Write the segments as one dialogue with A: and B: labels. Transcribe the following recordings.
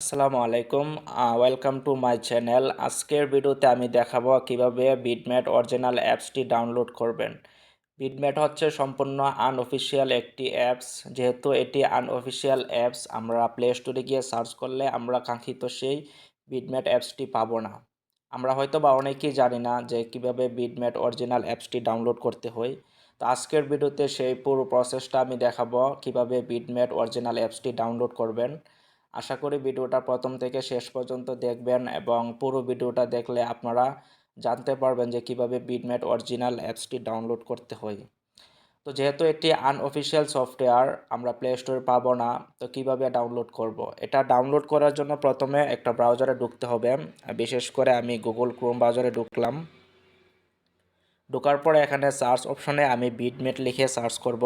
A: আসসালামু আলাইকুম। Welcome to my channel. আজকের ভিডিওতে আমি দেখাবো কিভাবে বিটম্যাট অরিজিনাল অ্যাপসটি ডাউনলোড করবেন। বিটম্যাট হচ্ছে সম্পূর্ণ আনঅফিসিয়াল একটি অ্যাপস। যেহেতু এটি আনঅফিসিয়াল অ্যাপস, আমরা প্লে স্টোরে গিয়ে সার্চ করলে আমরা কাঙ্ক্ষিত সেই বিটম্যাট অ্যাপসটি পাবো না। আমরা হয়তো বা অনেকেই জানি না যে কিভাবে বিটম্যাট অরিজিনাল অ্যাপসটি ডাউনলোড করতে হয়। তো আজকের ভিডিওতে সেই পুরো প্রসেসটা আমি দেখাবো কিভাবে বিটম্যাট অরিজিনাল অ্যাপসটি ডাউনলোড করবেন। আশা করি ভিডিওটা প্রথম থেকে শেষ পর্যন্ত দেখবেন এবং পুরো ভিডিওটা দেখলে আপনারা জানতে পারবেন যে কিভাবে বিটম্যাট অরিজিনাল অ্যাপসটি ডাউনলোড করতে হয়। তো যেহেতু এটি আনঅফিসিয়াল সফটওয়্যার, আমরা প্লে স্টোরে পাবো না, তো কিভাবে ডাউনলোড করব। এটা ডাউনলোড করার জন্য প্রথমে একটা ব্রাউজারে ঢুকতে হবে। বিশেষ করে আমি গুগল ক্রোম ব্রাউজারে ঢুকলাম। ঢোকার পরে এখানে সার্চ অপশনে আমি বিটম্যাট লিখে সার্চ করব।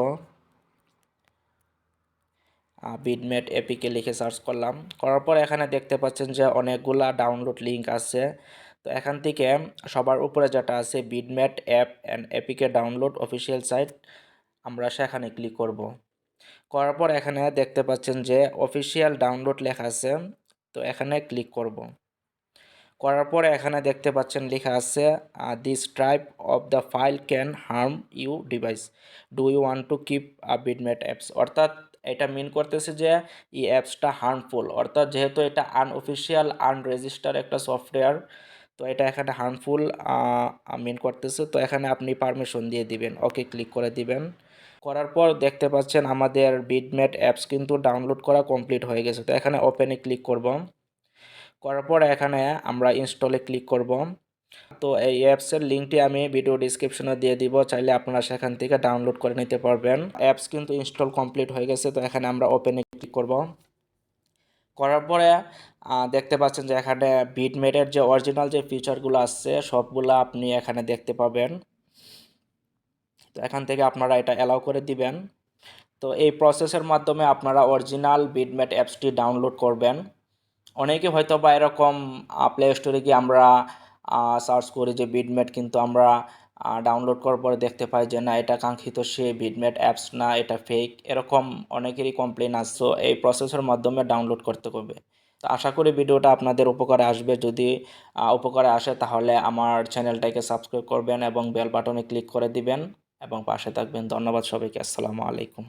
A: বিটম্যাট এপিকে লিখে সার্চ করলাম। করার পর এখানে দেখতে পাচ্ছেন যে অনেকগুলা ডাউনলোড লিঙ্ক আছে। তো এখান থেকে সবার উপরে যেটা আছে Bitmat app and APK download official site, আমরা সেখানে ক্লিক করব। করার পর এখানে দেখতে পাচ্ছেন যে অফিসিয়াল ডাউনলোড লেখা আছে, তো এখানে ক্লিক করব। করার পরে এখানে দেখতে পাচ্ছেন লেখা আছে this type of the file can harm you device, do you want to keep Bitmat apps. অর্থাৎ এটা মিন করতেছে যে এই অ্যাপসটা হার্মফুল, অর্থাৎ যেহেতু এটা আনঅফিসিয়াল আনরেজিস্টার একটা সফটওয়্যার, তো এটা এখানে হার্মফুল মিন করতেছে। তো এখানে আপনি পারমিশন দিয়ে দিবেন, ওকে ক্লিক করে দিবেন। করার পর দেখতে পাচ্ছেন আমাদের বিটম্যাট অ্যাপস কিন্তু ডাউনলোড করা কমপ্লিট হয়ে গেছে। তো এখানে ওপেনে ক্লিক করব। করার পর এখানে আমরা ইনস্টলে ক্লিক করব। তো এই অ্যাপসের লিঙ্কটি আমি ভিডিও ডিসক্রিপশনে দিয়ে দিব, চাইলে আপনারা সেখান থেকে ডাউনলোড করে নিতে পারবেন। অ্যাপস কিন্তু ইনস্টল কমপ্লিট হয়ে গেছে। তো এখানে আমরা ওপেনে ক্লিক করব। করার পরে দেখতে পাচ্ছেন যে এখানে বিটম্যাটের যে অরিজিনাল যে ফিচারগুলো আছে সবগুলো আপনি এখানে দেখতে পাবেন। তো এখান থেকে আপনারা এটা অ্যালাউ করে দিবেন। তো এই প্রসেসের মাধ্যমে আপনারা অরিজিনাল বিটম্যাট অ্যাপসটি ডাউনলোড করবেন। অনেকে হয়তো বা এরকম প্লে স্টোরে গিয়ে আমরা সার্চ করি যে বিটম্যাট, কিন্তু আমরা ডাউনলোড করার পরে দেখতে পাই যে না, এটা কাঙ্ক্ষিত সে বিটম্যাট অ্যাপস না, এটা ফেক, এরকম অনেকেরই কমপ্লেন আসছে। তো এই প্রসেসের মাধ্যমে ডাউনলোড করতে হবে। তো আশা করি ভিডিওটা আপনাদের উপকারে আসবে। যদি উপকারে আসে তাহলে আমার চ্যানেলটাকে সাবস্ক্রাইব করবেন এবং বেল বাটনে ক্লিক করে দিবেন এবং পাশে থাকবেন। ধন্যবাদ সবাইকে। আসসালামু আলাইকুম।